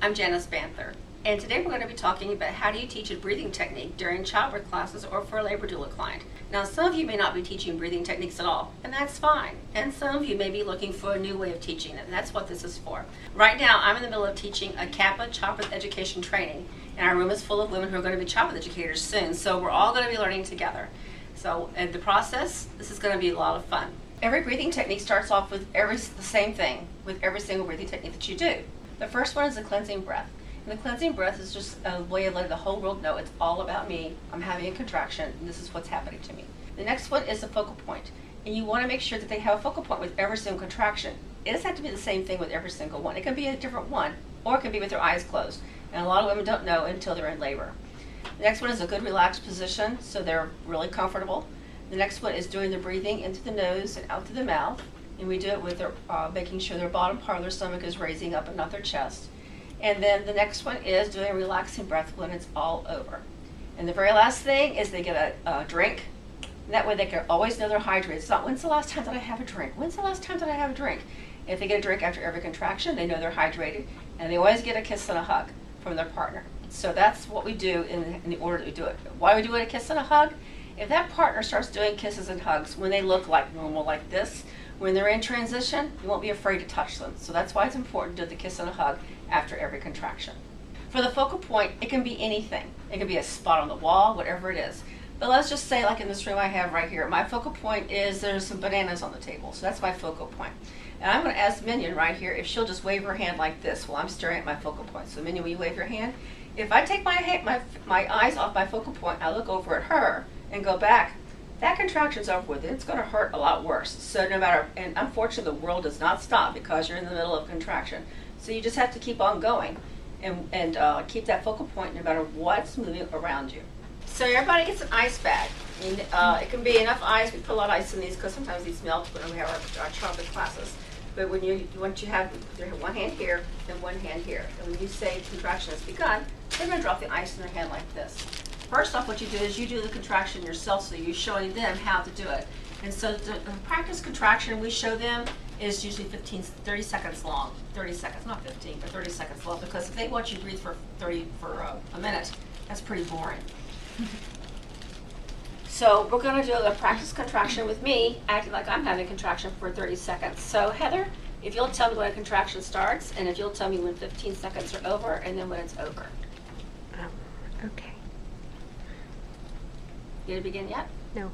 I'm Janice, and today we're going to be talking about how do you teach a breathing technique during childbirth classes or for a labor doula client. Now, some of you may not be teaching breathing techniques at all, and that's fine. And some of you may be looking for a new way of teaching it, and that's what this is for. Right now, I'm in the middle of teaching a Kappa childbirth education training, and our room is full of women who are going to be childbirth educators soon, so we're all going to be learning together. So in the process, this is going to be a lot of fun. Every breathing technique starts off with the same thing with every single breathing technique that you do. The first one is the cleansing breath. And the cleansing breath is just a way of letting the whole world know it's all about me. I'm having a contraction, and this is what's happening to me. The next one is the focal point. And you want to make sure that they have a focal point with every single contraction. It doesn't have to be the same thing with every single one. It can be a different one, or it can be with their eyes closed. And a lot of women don't know until they're in labor. The next one is a good relaxed position, so they're really comfortable. The next one is doing the breathing into the nose and out through the mouth. And we do it with their, making sure their bottom part of their stomach is raising up and not their chest. And then the next one is doing a relaxing breath when it's all over. And the very last thing is they get a drink. And that way they can always know they're hydrated. It's not, when's the last time that I have a drink? When's the last time that I have a drink? If they get a drink after every contraction, they know they're hydrated. And they always get a kiss and a hug from their partner. So that's what we do in the order that we do it. Why do we do it a kiss and a hug? If that partner starts doing kisses and hugs when they look like normal like this, when they're in transition, you won't be afraid to touch them. So that's why it's important to do the kiss and a hug after every contraction. For the focal point, it can be anything. It can be a spot on the wall, whatever it is. But let's just say, like in this room I have right here, my focal point is there's some bananas on the table. So that's my focal point. And I'm going to ask Minion right here if she'll just wave her hand like this while I'm staring at my focal point. So Minion, will you wave your hand? If I take my eyes off my focal point, I look over at her and go back, that contraction's over with. It's going to hurt a lot worse. So no matter, and unfortunately the world does not stop because you're in the middle of contraction. So you just have to keep on going and keep that focal point no matter what's moving around you. So everybody gets an ice bag. And, it can be enough ice. We put a lot of ice in these because sometimes these melt when we have our childbirth classes. But when you have one hand here and one hand here, and when you say contraction has begun, they're going to drop the ice in their hand like this. First off, what you do is you do the contraction yourself, so you're showing them how to do it. And so the practice contraction we show them is usually 30 seconds long. 30 seconds, not 15, but 30 seconds long, because if they watch you breathe for a minute, that's pretty boring. So we're going to do a practice contraction with me, acting like I'm having a contraction for 30 seconds. So Heather, if you'll tell me when a contraction starts, and if you'll tell me when 15 seconds are over, and then when it's over. Okay. You gonna begin yet? No.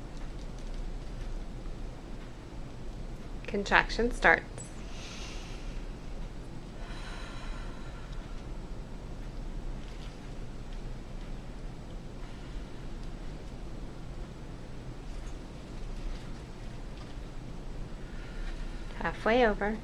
Contraction starts. Halfway over.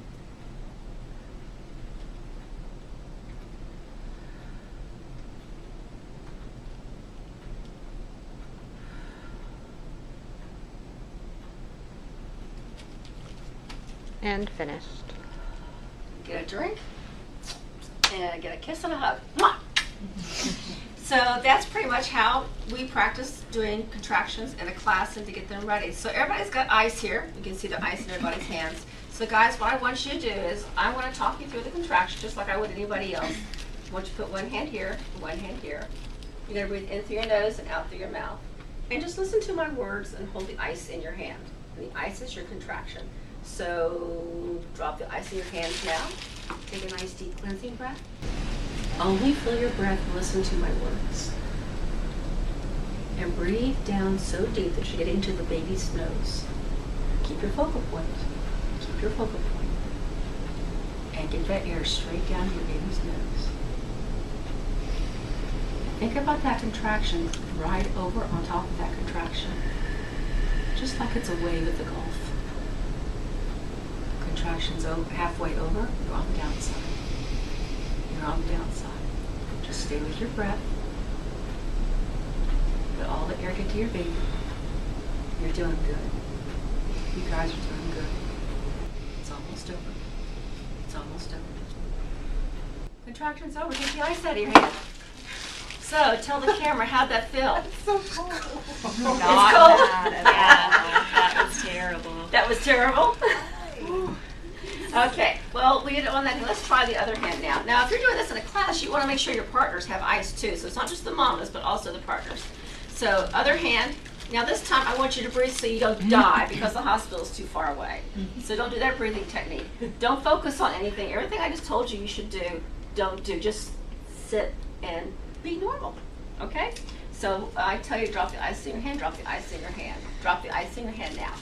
And finished. Get a drink and get a kiss and a hug. Mwah! So that's pretty much how we practice doing contractions in a class and to get them ready. So everybody's got ice here. You can see the ice in everybody's hands. So guys, what I want you to do is I want to talk you through the contraction just like I would anybody else. I want you to put one hand here, one hand here. You're going to breathe in through your nose and out through your mouth. And just listen to my words and hold the ice in your hand. And the ice is your contraction. So drop the ice in your hands now. Take a nice deep cleansing breath. Only feel your breath and listen to my words. And breathe down so deep that you're getting to the baby's nose. Keep your focal point. Keep your focal point. And get that air straight down to your baby's nose. Think about that contraction right over on top of that contraction. Just like it's a wave at the Gulf. Contraction's halfway over, you're on the downside. You're on the downside. Just stay with your breath. Let all the air get to your baby. You're doing good. You guys are doing good. It's almost over. It's almost over. Contraction's over. Take the ice out of your hand. So tell the camera, how'd that feel? It's so cold. It's cold? Yeah, that was terrible. That was terrible? Okay, Well, we did it on that hand. Let's try the other hand now. Now, if you're doing this in a class, you want to make sure your partners have ice too. So it's not just the mamas, but also the partners. So other hand. Now this time I want you to breathe so you don't die because the hospital is too far away. So don't do that breathing technique. Don't focus on anything. Everything I just told you should do, don't do. Just sit and be normal. Okay? So I tell you, drop the ice in your hand, drop the ice in your hand. Drop the ice in your hand now.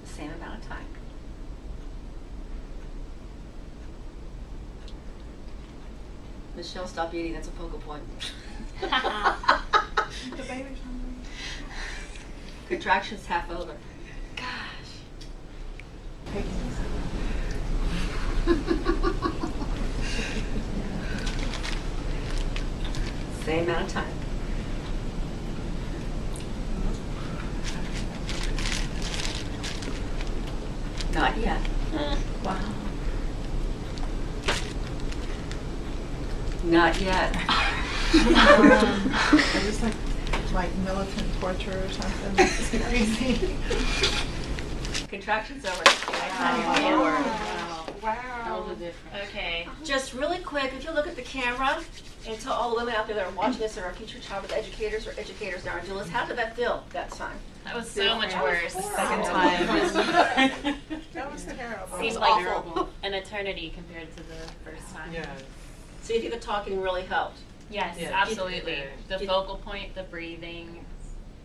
Same amount of time. Michelle, stop eating. That's a focal point. The baby's hungry. Contraction's half over. Gosh. Same amount of time. Not yet. Wow. Not yet. I just like militant torture or something. This is crazy. Contraction's over. Wow. Wow. Okay. Just really quick, if you look at the camera, and tell all the women out there that are watching this that are future childbirth educators or educators now or doulas, how did that feel that time? That was so much worse. Second time. That was terrible. Seemed like an eternity compared to the first time. Yeah. So you think the talking really helped? Yes, Yeah. absolutely. The Did- focal point, the breathing,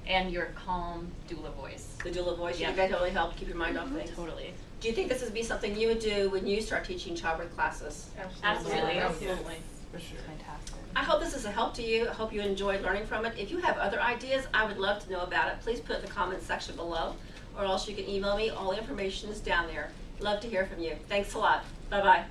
and your calm doula voice. The doula voice, you Yeah. think that really helped keep your mind off things? Totally. Do you think this would be something you would do when you start teaching childbirth classes? Absolutely. Yeah. Absolutely. For sure. Fantastic. I hope this is a help to you. I hope you enjoyed learning from it. If you have other ideas, I would love to know about it. Please put it in the comments section below, or else you can email me. All the information is down there. Love to hear from you. Thanks a lot. Bye-bye.